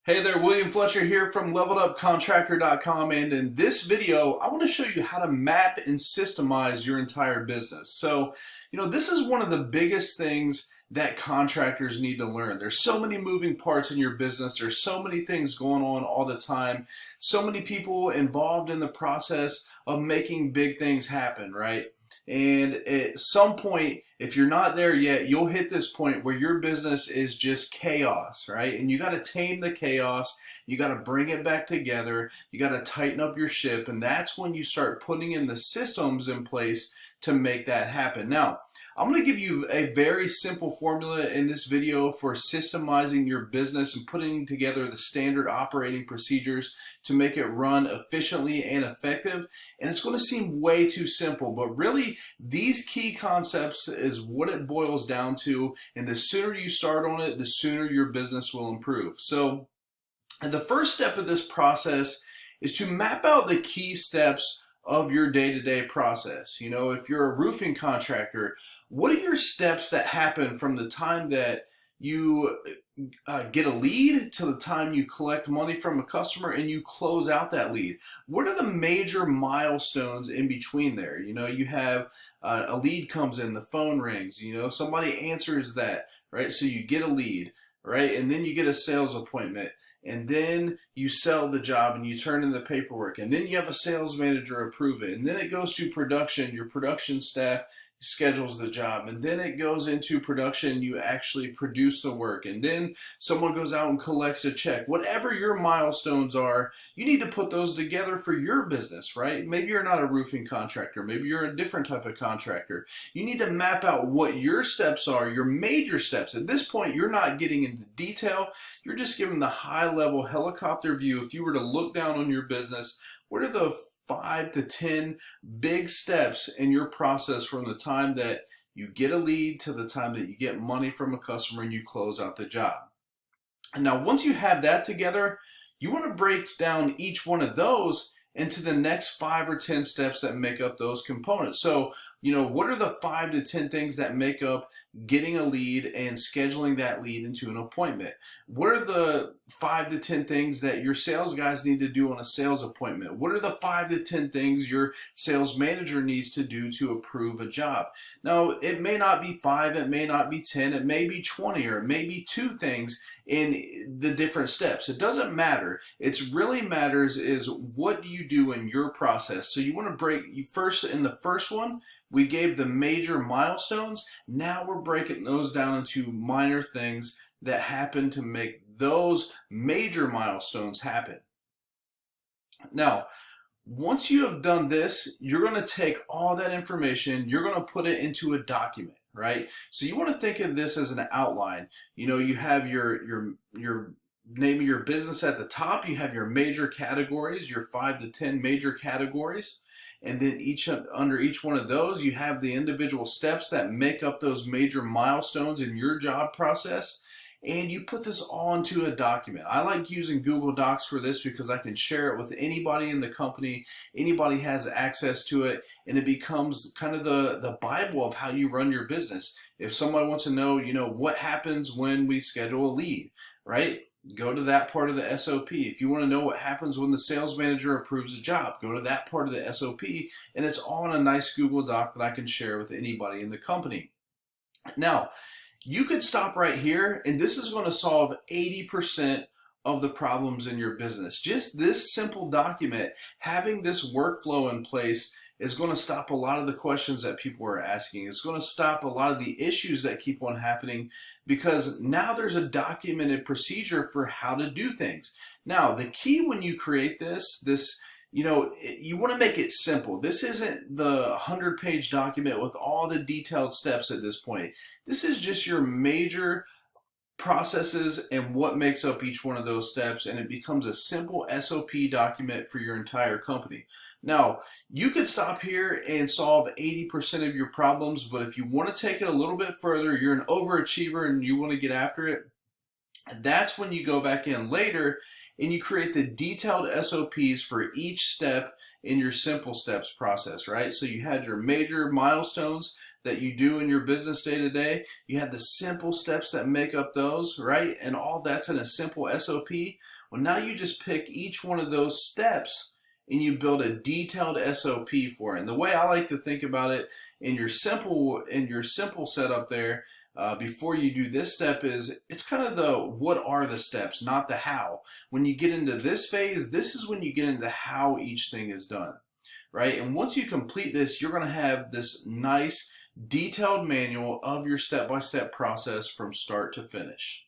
Hey there, William Fletcher here from LeveledUpContractor.com, and in this video I want to show you how to map and systemize your entire business. This is one of the biggest things that contractors need to learn. There's so many moving parts in your business. There's so many things going on all the time. So many people involved in the process of making big things happen, right? And at some point, if you're not there yet, you'll hit this point where your business is just chaos, right? And you got to tame the chaos. You got to bring it back together. You got to tighten up your ship. And that's when you start putting in the systems in place to make that happen. Now, I'm going to give you a very simple formula in this video for systemizing your business and putting together the standard operating procedures to make it run efficiently and effective. And it's going to seem way too simple, but really these key concepts is what it boils down to. And the sooner you start on it, the sooner your business will improve. And the first step of this process is to map out the key steps of your day-to-day process. If you're a roofing contractor, what are your steps that happen from the time that you get a lead to the time you collect money from a customer and you close out that lead? What are the major milestones in between there? You have a lead comes in, the phone rings, somebody answers that, right? So you get a lead, right? And then you get a sales appointment, and then you sell the job and you turn in the paperwork, and then you have a sales manager approve it, and then it goes to production. Your production staff schedules the job, and then it goes into production. You actually produce the work, and then someone goes out and collects a check. Whatever your milestones are, you need to put those together for your business, right? Maybe you're not a roofing contractor, maybe you're a different type of contractor. You need to map out what your steps are, your major steps. At this point, you're not getting into detail, you're just giving the high level helicopter view. If you were to look down on your business, what are the 5 to 10 big steps in your process from the time that you get a lead to the time that you get money from a customer and you close out the job. And now once you have that together, you want to break down each one of those into the next 5 or 10 steps that make up those components. So, what are the 5 to 10 things that make up getting a lead and scheduling that lead into an appointment? What are the 5 to 10 things that your sales guys need to do on a sales appointment? What are the 5 to 10 things your sales manager needs to do to approve a job? Now, it may not be 5, it may not be 10, it may be 20, or it may be 2 things in the different steps. It doesn't matter. It really matters is what do you do in your process. So you want to break, in the first one, we gave the major milestones. Now we're breaking those down into minor things that happen to make those major milestones happen. Now, once you have done this, you're going to take all that information, you're going to put it into a document, right? So you want to think of this as an outline. You have your name of your business at the top, you have your major categories, your 5 to 10 major categories. And then under each one of those, you have the individual steps that make up those major milestones in your job process. And you put this all into a document. I like using Google Docs for this because I can share it with anybody in the company. Anybody has access to it, and it becomes kind of the Bible of how you run your business. If somebody wants to know, what happens when we schedule a lead, right? Go to that part of the SOP. If you want to know what happens when the sales manager approves a job, go to that part of the SOP, and it's all in a nice Google Doc that I can share with anybody in the company. Now, you could stop right here, and this is going to solve 80% of the problems in your business. Just this simple document, having this workflow in place, is going to stop a lot of the questions that people are asking. It's going to stop a lot of the issues that keep on happening because now there's a documented procedure for how to do things. Now, the key when you create this, you want to make it simple. This isn't the 100-page document with all the detailed steps at this point. This is just your major processes and what makes up each one of those steps, and it becomes a simple SOP document for your entire company. Now, you could stop here and solve 80% of your problems, but if you want to take it a little bit further, you're an overachiever and you want to get after it, And that's when you go back in later and you create the detailed SOPs for each step in your simple steps process, right? So you had your major milestones that you do in your business day to day. You had the simple steps that make up those, right? And all that's in a simple SOP. Well, now you just pick each one of those steps and you build a detailed SOP for it. And the way I like to think about it in your simple setup there, before you do this step, is it's kind of the what are the steps, not the how. When you get into this phase, this is when you get into how each thing is done, right? And once you complete this, you're going to have this nice detailed manual of your step-by-step process from start to finish.